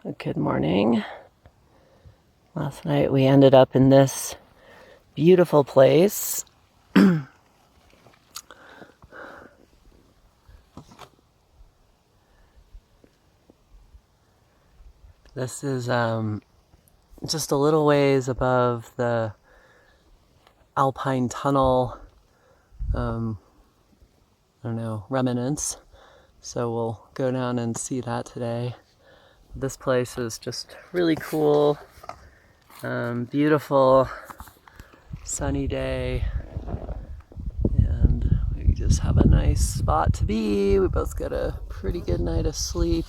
Good morning. Last night we ended up in this beautiful place. This is just a little ways above the Alpine Tunnel, remnants. So we'll go down and see that today. This place is just really cool, beautiful, sunny day, and we just have a nice spot to be. We both got a pretty good night of sleep.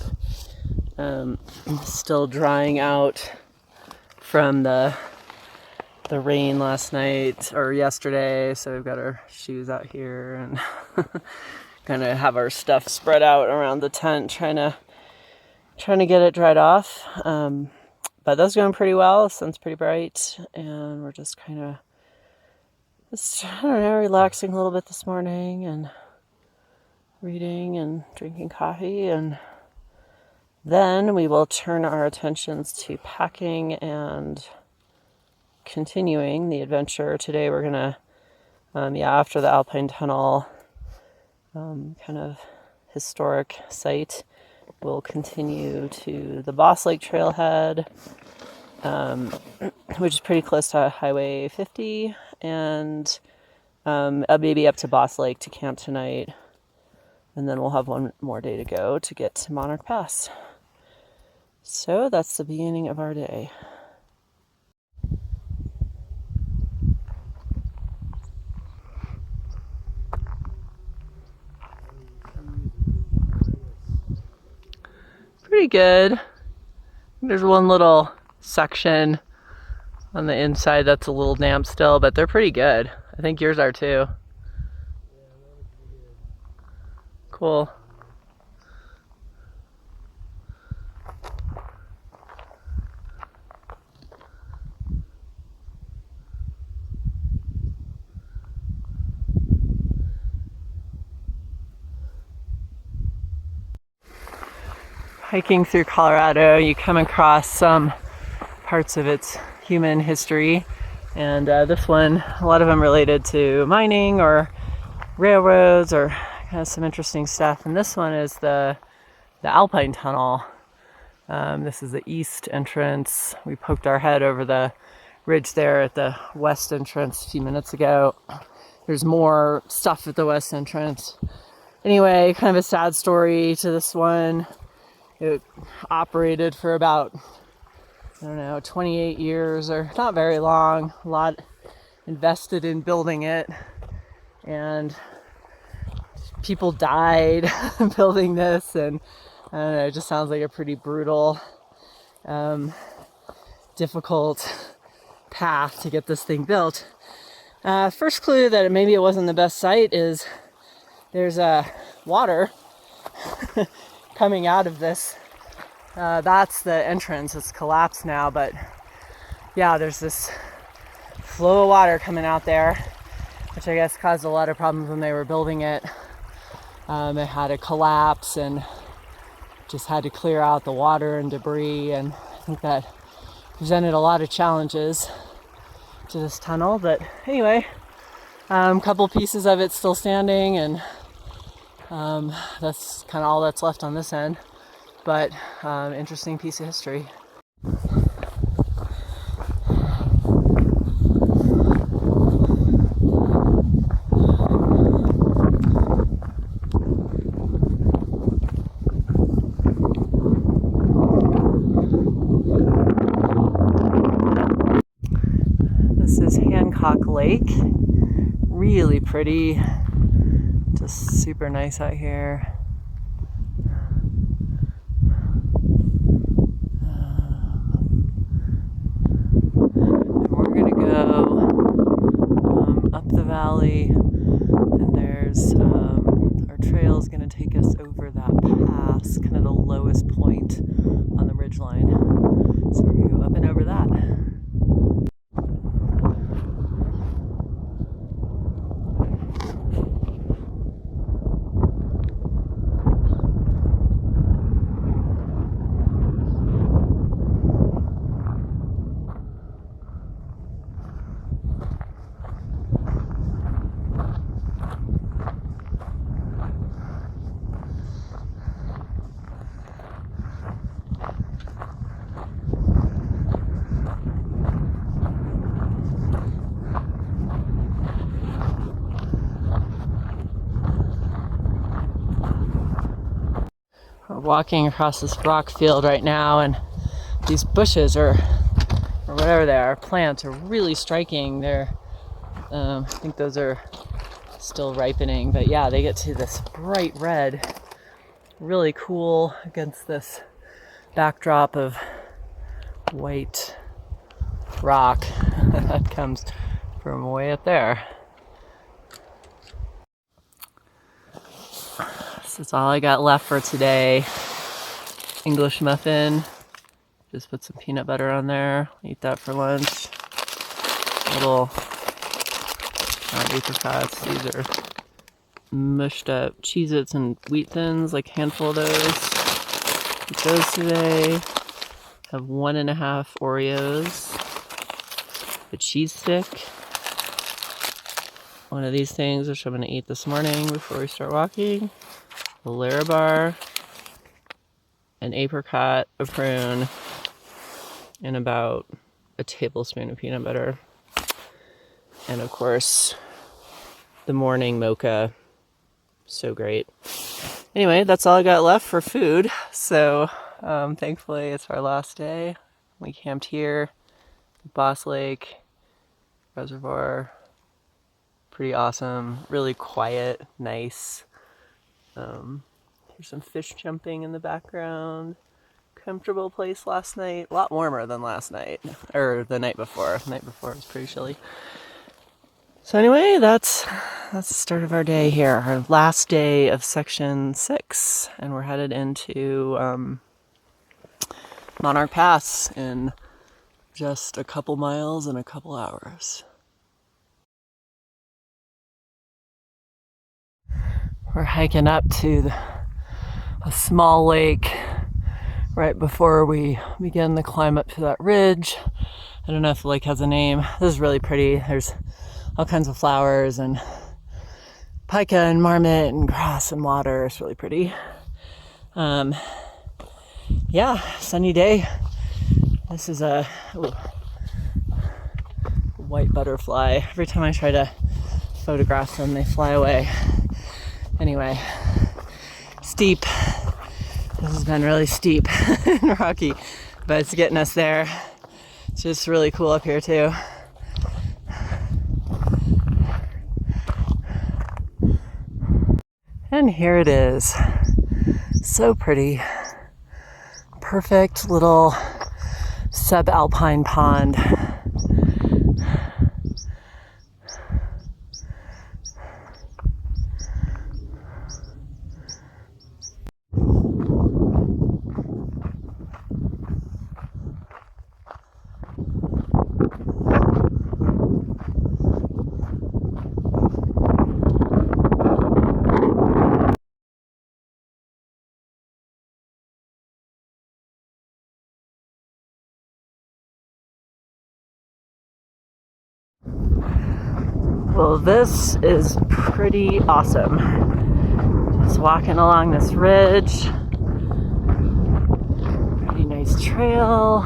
Still drying out from the rain last night or yesterday, so we've got our shoes out here and kind of have our stuff spread out around the tent, trying to get it dried off. But that's going pretty well. The sun's pretty bright, and we're just kind of relaxing a little bit this morning and reading and drinking coffee, and then we will turn our attentions to packing and continuing the adventure. Today we're gonna, after the Alpine Tunnel, kind of historic site, we'll continue to the Boss Lake Trailhead, which is pretty close to Highway 50, and maybe up to Boss Lake to camp tonight. And then we'll have one more day to go to get to Monarch Pass. So that's the beginning of our day. Pretty good. There's one little section on the inside that's a little damp still, but they're pretty good. I think yours are too. Cool. Hiking through Colorado, you come across some parts of its human history, and this one, a lot of them related to mining or railroads or kind of some interesting stuff. And this one is the Alpine Tunnel. This is the east entrance. We poked our head over the ridge there at the west entrance a few minutes ago. There's more stuff at the west entrance. Anyway, kind of a sad story to this one. It operated for about, 28 years, or not very long. A lot invested in building it, and people died building this, and I don't know, it just sounds like a pretty brutal, difficult path to get this thing built. First clue that maybe it wasn't the best site is there's water coming out of this. That's the entrance. It's collapsed now, but yeah, there's this flow of water coming out there, which I guess caused a lot of problems when they were building it. It had a collapse and just had to clear out the water and debris, and I think that presented a lot of challenges to this tunnel. But anyway, a couple pieces of it still standing, and that's kind of all that's left on this end, but interesting piece of history. This is Lake. Really pretty. Just super nice out here. And we're gonna go up the valley, and there's our trail is gonna take us over that pass, kind of the lowest point on the ridgeline. So we're gonna go up and over that. walking across this rock field right now, and these bushes or whatever they are, plants are really striking. They're, I think those are still ripening, but yeah, they get to this bright red, really cool against this backdrop of white rock that comes from way up there. This is all I got left for today. English muffin. Just put some peanut butter on there. Eat that for lunch. Little apricots. These are mushed up Cheez-Its and Wheat Thins, like a handful of those. Eat those today. Have 1.5 Oreos. A cheese stick. One of these things, which I'm going to eat this morning before we start walking. A Larabar. An apricot, a prune, and about a tablespoon of peanut butter. And of course, the morning mocha. So great. Anyway, that's all I got left for food. So thankfully it's our last day. We camped here, Boss Lake Reservoir. Pretty awesome, really quiet, nice. There's some fish jumping in the background. Comfortable place last night. A lot warmer than last night, or the night before. The night before was pretty chilly. So anyway, that's the start of our day here. Our last day of section 6, and we're headed into Monarch Pass in just a couple miles and a couple hours. We're hiking up to a small lake right before we begin the climb up to that ridge. I don't know if the lake has a name. This is really pretty. There's all kinds of flowers and pica and marmot and grass and water. It's really pretty. Yeah, sunny day. This is a white butterfly. Every time I try to photograph them, they fly away. Anyway, steep. This has been really steep and rocky, but it's getting us there. It's just really cool up here too. And here it is. So pretty. Perfect little subalpine pond. Well, this is pretty awesome. Just walking along this ridge. Pretty nice trail.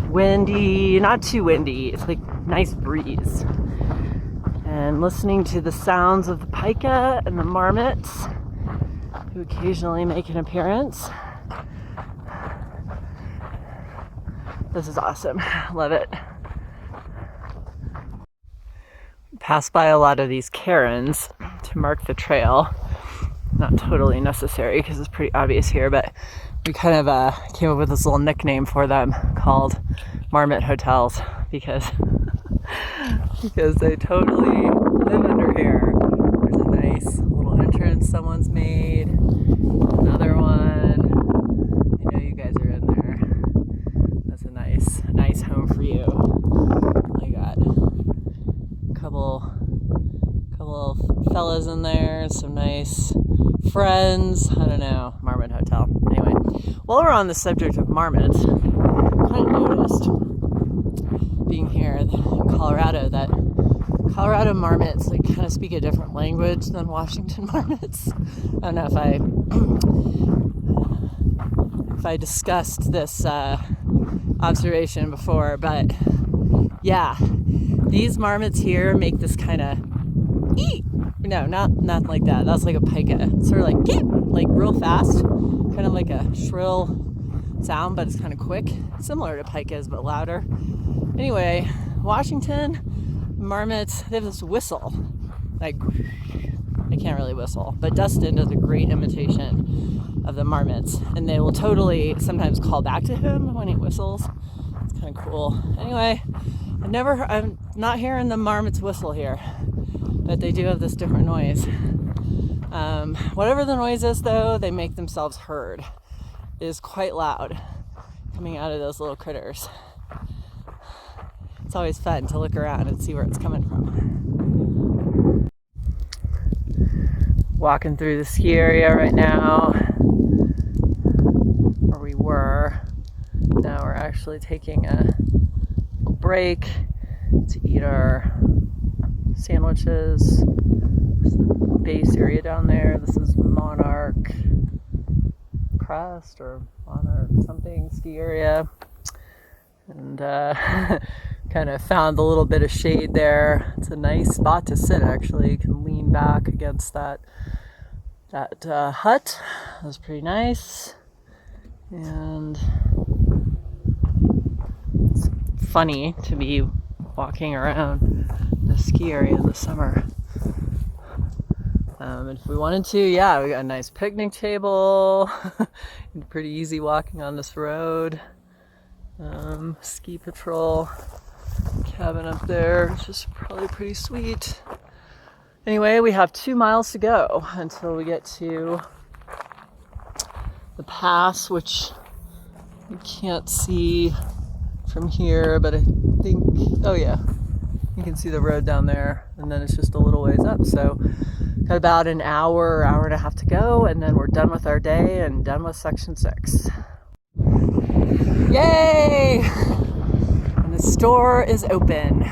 Windy, not too windy. It's like nice breeze. And listening to the sounds of the pica and the marmots who occasionally make an appearance. This is awesome. Love it. Pass by a lot of these cairns to mark the trail. Not totally necessary because it's pretty obvious here, but we kind of came up with this little nickname for them called Marmot Hotels because they totally live under here. There's a nice little entrance someone's made. Another one. I know you guys are in there. That's a nice home for you. I got a couple fellas in there, some nice friends. I don't know, Marmot Hotel. Anyway, while we're on the subject of marmots, I kind of noticed being here in Colorado that Colorado marmots like kind of speak a different language than Washington marmots. I don't know if I discussed this observation before, but yeah, these marmots here make this kind of eat. No, not like that. That's like a pica. It's sort of like eep. like real fast, kind of like a shrill sound, but it's kind of quick, similar to pike is, but louder. Anyway, Washington marmots, they have this whistle, like, I can't really whistle, but Dustin does a great imitation of the marmots, and they will totally sometimes call back to him when he whistles. It's kind of cool. Anyway, I'm not hearing the marmots whistle here, but they do have this different noise. Whatever the noise is, though, they make themselves heard. It is quite loud coming out of those little critters. It's always fun to look around and see where it's coming from. Walking through the ski area right now, where we were. Now we're actually taking a break to eat our sandwiches. There's the base area down there. This is Monarch Crest or Monarch something ski area. And kind of found a little bit of shade there. It's a nice spot to sit, actually. You can lean back against that hut. It was pretty nice. And it's funny to be walking around the ski area in the summer. If we wanted to, yeah, we got a nice picnic table. Pretty easy walking on this road. Ski patrol cabin up there, which is probably pretty sweet. Anyway, we have 2 miles to go until we get to the pass, which you can't see from here, but I think, oh yeah, you can see the road down there, and then it's just a little ways up. So got about an hour and a half to go, and then we're done with our day and done with section 6. Yay! And the store is open.